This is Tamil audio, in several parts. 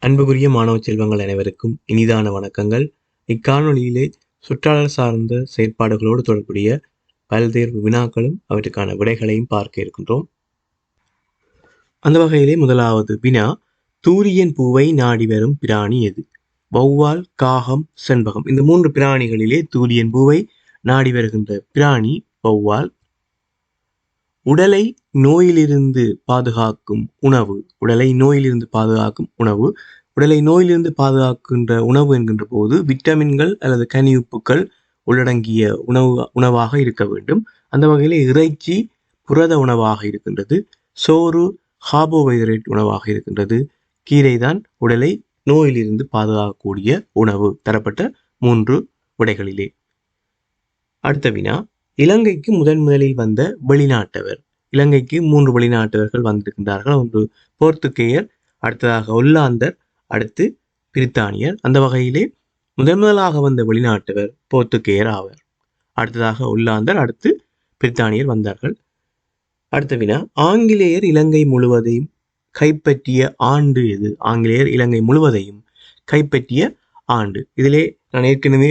அன்புக்குரிய மாணவ செல்வங்கள் அனைவருக்கும் இனிதான வணக்கங்கள். இக்காணொளியிலே சுற்றாடல் சார்ந்த செயற்பாடுகளோடு தொடர்புடைய பல்தேர்வு வினாக்களும் அவற்றுக்கான விடைகளையும் பார்க்க இருக்கின்றோம். அந்த வகையிலே முதலாவது வினா, தூரியன் பூவை நாடி வரும் பிராணி எது? வௌவால், காகம், செண்பகம். இந்த 3 பிராணிகளிலே தூரியன் பூவை நாடி வருகின்ற பிராணி வௌவால். உடலை நோயிலிருந்து பாதுகாக்கும் உணவு. உடலை நோயிலிருந்து பாதுகாக்கின்ற உணவு என்கின்ற போது விட்டமின்கள் அல்லது கனியுப்புக்கள் உள்ளடங்கிய உணவாக இருக்க வேண்டும். அந்த வகையில் இறைச்சி புரத உணவாக இருக்கின்றது. சோறு கார்போஹைட்ரேட் உணவாக இருக்கின்றது. கீரை தான் உடலை நோயிலிருந்து பாதுகாக்கக்கூடிய உணவு. தரப்பட்ட 3 விடைகளிலே. அடுத்த வினா, இலங்கைக்கு முதலில் வந்த வெளிநாட்டவர். இலங்கைக்கு 3 வெளிநாட்டவர்கள் வந்திருக்கின்றார்கள். ஒன்று போர்த்துகேயர், அடுத்ததாக ஒல்லாந்தர், அடுத்து பிரித்தானியர். அந்த வகையிலே முதலாக வந்த வெளிநாட்டவர் போர்த்துகேயர் ஆவர். அடுத்ததாக ஒல்லாந்தர், அடுத்து பிரித்தானியர் வந்தார்கள். அடுத்த வினா, ஆங்கிலேயர் இலங்கை முழுவதையும் கைப்பற்றிய ஆண்டு எது? ஆங்கிலேயர் இலங்கை முழுவதையும் கைப்பற்றிய ஆண்டு. இதிலே நான் ஏற்கனவே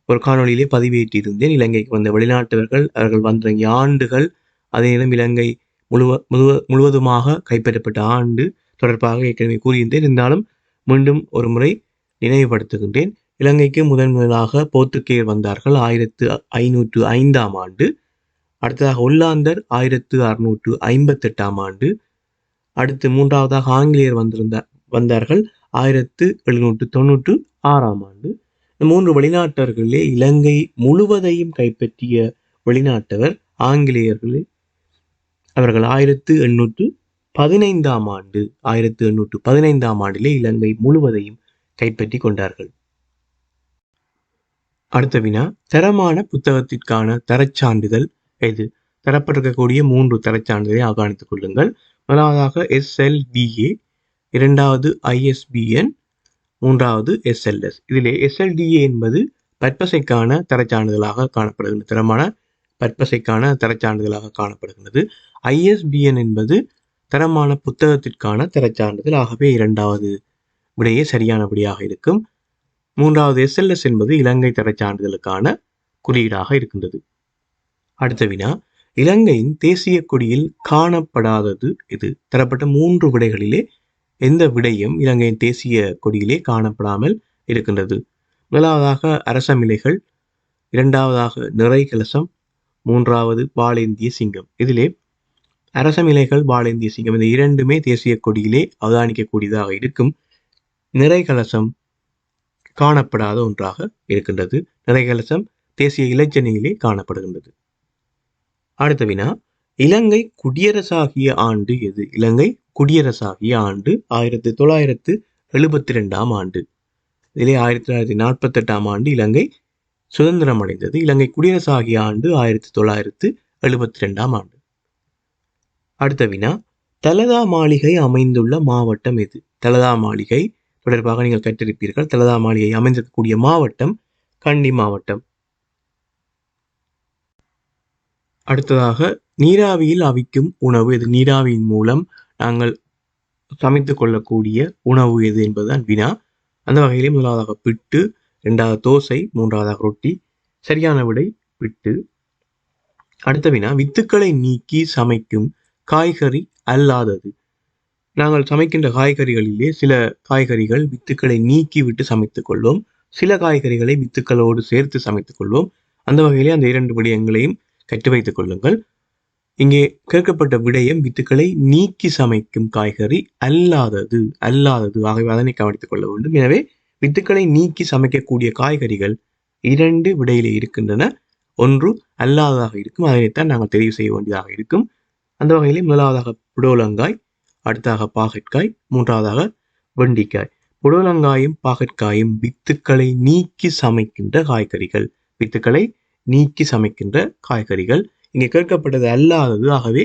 ஒரு காணொலியிலே பதிவேற்றியிருந்தேன். இலங்கைக்கு வந்த வெளிநாட்டவர்கள் அவர்கள் வந்த ஆண்டுகள், அதே நேரம் இலங்கை முழுவதுமாக கைப்பற்றப்பட்ட ஆண்டு தொடர்பாக ஏற்கனவே கூறியிருந்தேன். இருந்தாலும் மீண்டும் ஒரு முறை நினைவுபடுத்துகின்றேன். இலங்கைக்கு முதலாக போர்த்துகேயர் வந்தார்கள் 1505ஆம் ஆண்டு. அடுத்ததாக ஒல்லாந்தர் 1658ஆம் ஆண்டு. அடுத்து 3வதாக ஆங்கிலேயர் வந்தார்கள் 1796ஆம் ஆண்டு. 3 வெளிநாட்டவர்களே இலங்கை முழுவதையும் கைப்பற்றிய வெளிநாட்டவர் ஆங்கிலேயர்களே. அவர்கள் 1815ஆம் ஆண்டிலே இலங்கை முழுவதையும் கைப்பற்றி கொண்டார்கள். அடுத்த வினா, தரமான புத்தகத்திற்கான தரச்சான்றிதழ் எது? தரப்பட்டிருக்கக்கூடிய 3 தரச்சான்றிதழை அவதானித்துக் கொள்ளுங்கள். முதலாவதாக SLDA, இரண்டாவது ISBN, மூன்றாவது SLS. இதிலே SLDA என்பது பற்பசைக்கான தரச்சான்றிதழாக காணப்படுகின்றது. தரமான பற்பசைக்கான தரச்சான்றிதழாக காணப்படுகின்றது. ISBN என்பது தரமான புத்தகத்திற்கான தரச்சான்றிதழ். ஆகவே 2வது விடையே சரியான விடையாக இருக்கும். 3வது SLS என்பது இலங்கை தரச்சான்றிதழுக்கான குறியீடாக இருக்கின்றது. அடுத்த வினா, இலங்கையின் தேசிய கொடியில் காணப்படாதது எது? தரப்பட்ட 3 விடைகளிலே எந்த விடயம் இலங்கையின் தேசிய கொடியிலே காணப்படாமல் இருக்கின்றது? முதலாவதாக அரசமிலைகள், இரண்டாவதாக நிறை கலசம், 3வது வாளேந்திய சிங்கம். இதிலே அரசமிலைகள், வாளேந்திய சிங்கம் இந்த 2மே தேசிய கொடியிலே அவதானிக்கக்கூடியதாக இருக்கும். நிறை கலசம் காணப்படாத ஒன்றாக இருக்கின்றது. நிறை கலசம் தேசிய இலச்சினையிலே காணப்படுகின்றது. அடுத்த வினா, இலங்கை குடியரசாகிய ஆண்டு எது? இலங்கை குடியரசாகிய ஆண்டு 1972ஆம் ஆண்டு. இதிலே 1948ஆம் ஆண்டு இலங்கை சுதந்திரம் அடைந்தது. இலங்கை குடியரசாகிய ஆண்டு 1972ஆம் ஆண்டு. அடுத்த வினா, தலதா மாளிகை அமைந்துள்ள மாவட்டம் எது? தலதா மாளிகை தொடர்பாக நீங்கள் கற்றிருப்பீர்கள். தலதா மாளிகை அமைந்திருக்கக்கூடிய மாவட்டம் கண்டி மாவட்டம். அடுத்ததாக, நீராவியில் அவிக்கும் உணவு எது? நீராவியின் மூலம் நாங்கள் சமைத்துக் கொள்ளக்கூடிய உணவு எது என்பதுதான் வினா. அந்த வகையிலே முதலாவதாக பிட்டு, 2வது தோசை, 3வதாக ரொட்டி. சரியான விடை பிட்டு. அடுத்த வினா, வித்துக்களை நீக்கி சமைக்கும் காய்கறி அல்லாதது. நாங்கள் சமைக்கின்ற காய்கறிகளிலே சில காய்கறிகள் வித்துக்களை நீக்கி விட்டு சமைத்துக் கொள்வோம். சில காய்கறிகளை வித்துக்களோடு சேர்த்து சமைத்துக் கொள்வோம். அந்த வகையிலே அந்த 2 விடயங்களையும் கற்று வைத்துக் கொள்ளுங்கள். இங்கே கேட்கப்பட்ட விடயம் வித்துக்களை நீக்கி சமைக்கும் காய்கறி அல்லாதது. ஆகவே அதனை கவனித்துக் கொள்ள வேண்டும். எனவே வித்துக்களை நீக்கி சமைக்கக்கூடிய காய்கறிகள் 2 விடையிலே இருக்கின்றன. ஒன்று அல்லாததாக இருக்கும். அதனைத்தான் நாங்கள் தெரிவு செய்ய வேண்டியதாக இருக்கும். அந்த வகையிலே முதலாவதாக புடோலங்காய், அடுத்ததாக பாகற்காய், 3வதாக வெண்டிக்காய். புடோலங்காயும் பாகற்காயும் வித்துக்களை நீக்கி சமைக்கின்ற காய்கறிகள். வித்துக்களை நீக்கி சமைக்கின்ற காய்கறிகள். இங்கே கேட்கப்பட்டது அல்லாதது. ஆகவே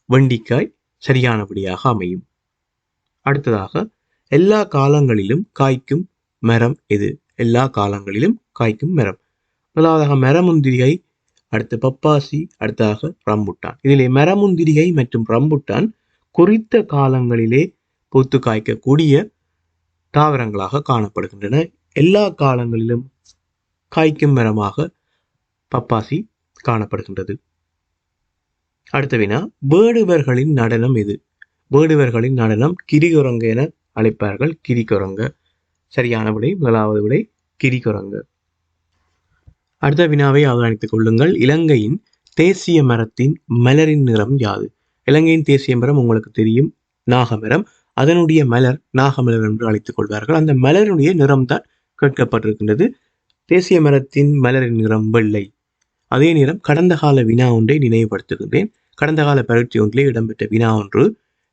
வெண்டிக்காய் சரியான விடையாக அமையும். அடுத்ததாக, எல்லா காலங்களிலும் காய்க்கும் மரம் எது? எல்லா காலங்களிலும் காய்க்கும் மரம். முதலாவதாக மரமுந்திரிகை, அடுத்து பப்பாசி, அடுத்ததாக ரம்புட்டான். இதிலே மரமுந்திரிகை மற்றும் ரம்புட்டான் குறித்த காலங்களிலே பூத்து காய்க்கக்கூடிய தாவரங்களாக காணப்படுகின்றன. எல்லா காலங்களிலும் காய்க்கும் மரமாக பப்பாசி காணப்படுகின்றது. அடுத்த வினா, வேடுவர்களின் நடனம் எது? வேடுவர்களின் நடனம் கிரிகுரங்கு என அழைப்பார்கள். கிரிகுரங்கு. சரியான விடை முதலாவது விடை கிரிகுரங்கு. அடுத்த வினாவை அவதானித்துக் கொள்ளுங்கள். இலங்கையின் தேசிய மரத்தின் மலரின் நிறம் யாது? இலங்கையின் தேசிய மரம் உங்களுக்கு தெரியும், நாகமரம். அதனுடைய மலர் நாகமலர் என்று அழைத்துக் கொள்வார்கள். அந்த மலருடைய நிறம் தான் கேட்கப்பட்டிருக்கின்றது. தேசிய மரத்தின் மலரின் நிறம் வெள்ளை. அதே நேரம் கடந்த கால வினா ஒன்றை நினைவுபடுத்துகின்றேன். கடந்த கால பரீட்சை ஒன்றிலே இடம்பெற்ற வினா ஒன்று,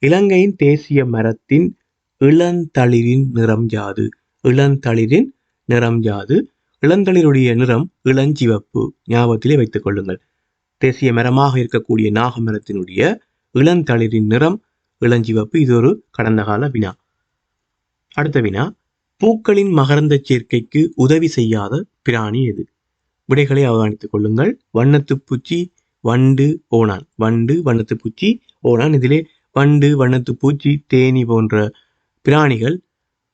இலங்கையின் தேசிய மரத்தின் இளந்தளிரின் நிறம் யாது? இளந்தளிரின் நிறம் யாது? இளந்தளிருடைய நிறம் இளஞ்சிவப்பு. ஞாபகத்திலே வைத்துக் கொள்ளுங்கள். தேசிய மரமாக இருக்கக்கூடிய நாகமரத்தினுடைய இளந்தளிரின் நிறம் இளஞ்சிவப்பு. இது ஒரு கடந்த கால வினா. அடுத்த வினா, பூக்களின் மகரந்த சேர்க்கைக்கு உதவி செய்யாத பிராணி எது? விடைகளை அவதானித்துக் கொள்ளுங்கள். வண்ணத்து பூச்சி, வண்டு, ஓணான். வண்டு, வண்ணத்து பூச்சி, ஓணான். இதிலே வண்டு, வண்ணத்து பூச்சி, தேனி போன்ற பிராணிகள்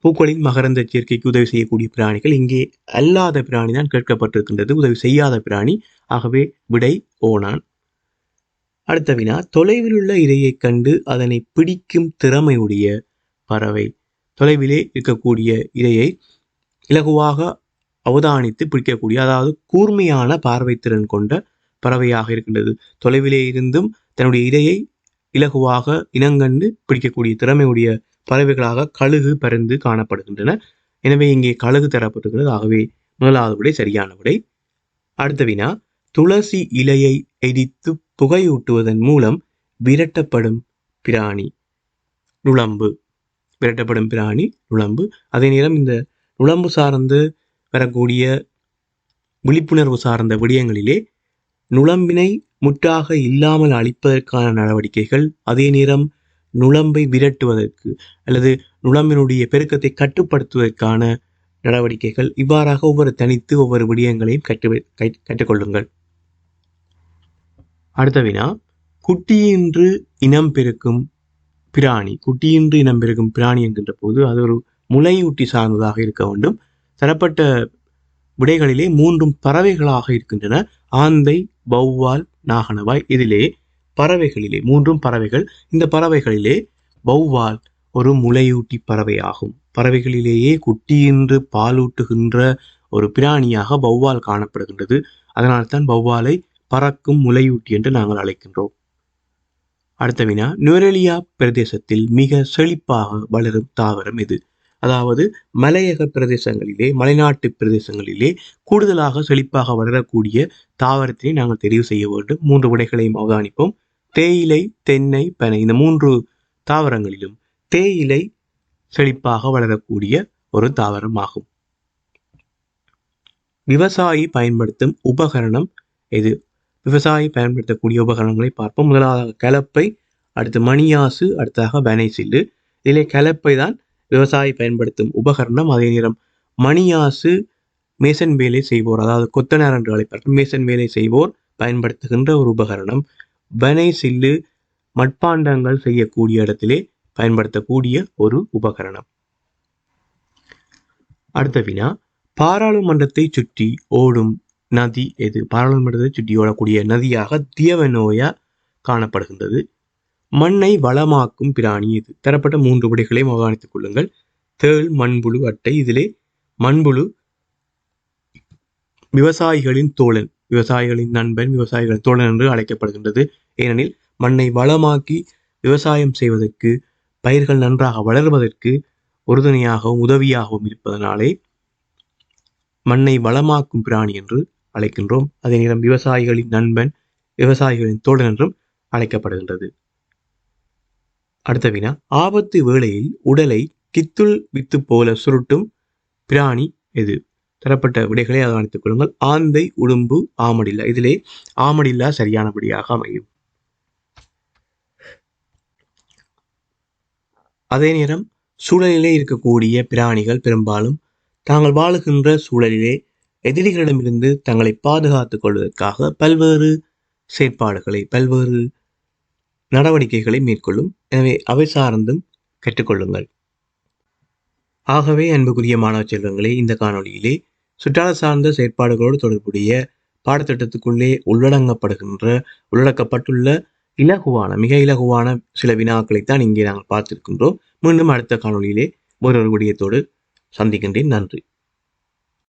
பூக்களின் மகரந்த சேர்க்கைக்கு உதவி செய்யக்கூடிய பிராணிகள். இங்கே அல்லாத பிராணி தான் கேட்கப்பட்டிருக்கின்றது, உதவி செய்யாத பிராணி. ஆகவே விடை ஓணான். அடுத்த வினா, தொலைவில் உள்ள இரையை கண்டு அதனை பிடிக்கும் திறமையுடைய பறவை. தொலைவிலே இருக்கக்கூடிய இரையை இலகுவாக அவதானித்து பிடிக்கக்கூடிய, அதாவது கூர்மையான பார்வை திறன் கொண்ட பறவையாக இருக்கின்றது. தொலைவிலே இருந்தும் தன்னுடைய இரையை இலகுவாக இனங்கண்டு பிடிக்கக்கூடிய திறமையுடைய பறவைகளாக கழுகு, பருந்து காணப்படுகின்றன. எனவே இங்கே கழுகு தரப்பட்டிருக்கிறது. ஆகவே முதலாவது விடை சரியான விடை. அடுத்த வினா, துளசி இலையை எரித்து புகையூட்டுவதன் மூலம் விரட்டப்படும் பிராணி. நுளம்பு. விரட்டப்படும் பிராணி நுளம்பு. அதே நேரம் இந்த நுளம்பு சார்ந்து வரக்கூடிய விழிப்புணர்வு சார்ந்த விடயங்களிலே நுளம்பினை முற்றாக இல்லாமல் அழிப்பதற்கான நடவடிக்கைகள், அதே நேரம் நுளம்பை விரட்டுவதற்கு அல்லது நுளம்பினுடைய பெருக்கத்தை கட்டுப்படுத்துவதற்கான நடவடிக்கைகள், இவ்வாறாக ஒவ்வொரு தனித்து ஒவ்வொரு விடயங்களையும் கற்றுக்கொள்ளுங்கள். அடுத்த வினா, குட்டியின்று இனம் பெருக்கும் பிராணி. குட்டியின்று இனம் பெருக்கும் பிராணி என்கின்ற போது அது ஒரு முளையூட்டி சார்ந்ததாக இருக்க வேண்டும். தரப்பட்ட விடைகளிலே மூன்றும் பறவைகளாக இருக்கின்றன. ஆந்தை, வௌவால், நாகனவாய். இதிலே பறவைகளிலே மூன்றும் பறவைகள். இந்த பறவைகளிலே வௌவால் ஒரு முளையூட்டி பறவை ஆகும். பறவைகளிலேயே குட்டியின்று பாலூட்டுகின்ற ஒரு பிராணியாக வௌவால் காணப்படுகின்றது. அதனால்தான் வௌவாலை பறக்கும் முளையூட்டி என்று நாங்கள் அழைக்கின்றோம். அடுத்த வினா, நுவரெலியா பிரதேசத்தில் மிக செழிப்பாக வளரும் தாவரம் எது? அதாவது மலையக பிரதேசங்களிலே, மலைநாட்டு பிரதேசங்களிலே கூடுதலாக செழிப்பாக வளரக்கூடிய தாவரத்தினை நாங்கள் தெரிவு செய்ய வேண்டும். மூன்று விடைகளையும் அவதானிப்போம். தேயிலை, தென்னை, பனை. இந்த மூன்று தாவரங்களிலும் தேயிலை செழிப்பாக வளரக்கூடிய ஒரு தாவரம் ஆகும். விவசாயி பயன்படுத்தும் உபகரணம் எது? விவசாயி பயன்படுத்தக்கூடிய உபகரணங்களை பார்ப்போம். முதலாவதாக கலப்பை, அடுத்து மணியாசு, அடுத்ததாக பனை சில்லு. இதிலே கலப்பை தான் விவசாயி பயன்படுத்தும் உபகரணம். அதே நேரம் மணியாசு மேசன் வேலை செய்வோர், அதாவது கொத்தனார் என்று அழைப்பார்கள், மேசன் வேலை செய்வோர் பயன்படுத்துகின்ற ஒரு உபகரணம். பனை சில்லு மட்பாண்டங்கள் செய்யக்கூடிய இடத்திலே பயன்படுத்தக்கூடிய ஒரு உபகரணம். அடுத்த வினா, பாராளுமன்றத்தை சுற்றி ஓடும் நதி எது? பாராளுமன்றத்தை சுற்றி ஓடக்கூடிய நதியாக தியவனோயா காணப்படுகின்றது. மண்ணை வளமாக்கும் பிராணி எது? தரப்பட்ட மூன்று விடைகளையும் அவதானித்துக் கொள்ளுங்கள். தேள், மண்புழு, அட்டை. இதிலே மண்புழு விவசாயிகளின் தோழன், விவசாயிகளின் நண்பன், விவசாயிகளின் தோழன் என்று அழைக்கப்படுகின்றது. ஏனெனில் மண்ணை வளமாக்கி விவசாயம் செய்வதற்கு, பயிர்கள் நன்றாக வளர்வதற்கு உறுதுணையாகவும் உதவியாகவும் இருப்பதனாலே மண்ணை வளமாக்கும் பிராணி என்று அழைக்கின்றோம். அதே நேரம் விவசாயிகளின் நண்பன், விவசாயிகளின் தோழன் என்றும் அழைக்கப்படுகின்றது. அடுத்த வினா, ஆபத்து வேளையில் உடலை கித்துள் வித்து போல சுருட்டும் பிராணி எது? தரப்பட்ட விடைகளை அவதானித்துக் கொள்ளுங்கள். ஆந்தை, உடும்பு, ஆமடில்லா. இதிலே ஆமடில்லா சரியான விடையாக அமையும். அதே நேரம் சூழலிலே இருக்கக்கூடிய பிராணிகள் பெரும்பாலும் தாங்கள் வாழுகின்ற சூழலிலே எதிரிகளிடமிருந்து தங்களை பாதுகாத்துக் கொள்வதற்காக பல்வேறு செயற்பாடுகளை, பல்வேறு நடவடிக்கைகளை மேற்கொள்ளும். எனவே அவை சார்ந்தும் கற்றுக்கொள்ளுங்கள். ஆகவே அன்புக்குரிய மாணவ செல்வங்களே, இந்த காணொளியிலே சுற்றால சார்ந்த செயற்பாடுகளோடு தொடர்புடைய பாடத்திட்டத்துக்குள்ளே உள்ளடக்கப்பட்டுள்ள மிக இலகுவான சில வினாக்களைத்தான் இங்கே நாங்கள் பார்த்திருக்கின்றோம். மீண்டும் அடுத்த காணொளியிலே ஒரு விடயத்தோடு சந்திக்கின்றேன். நன்றி.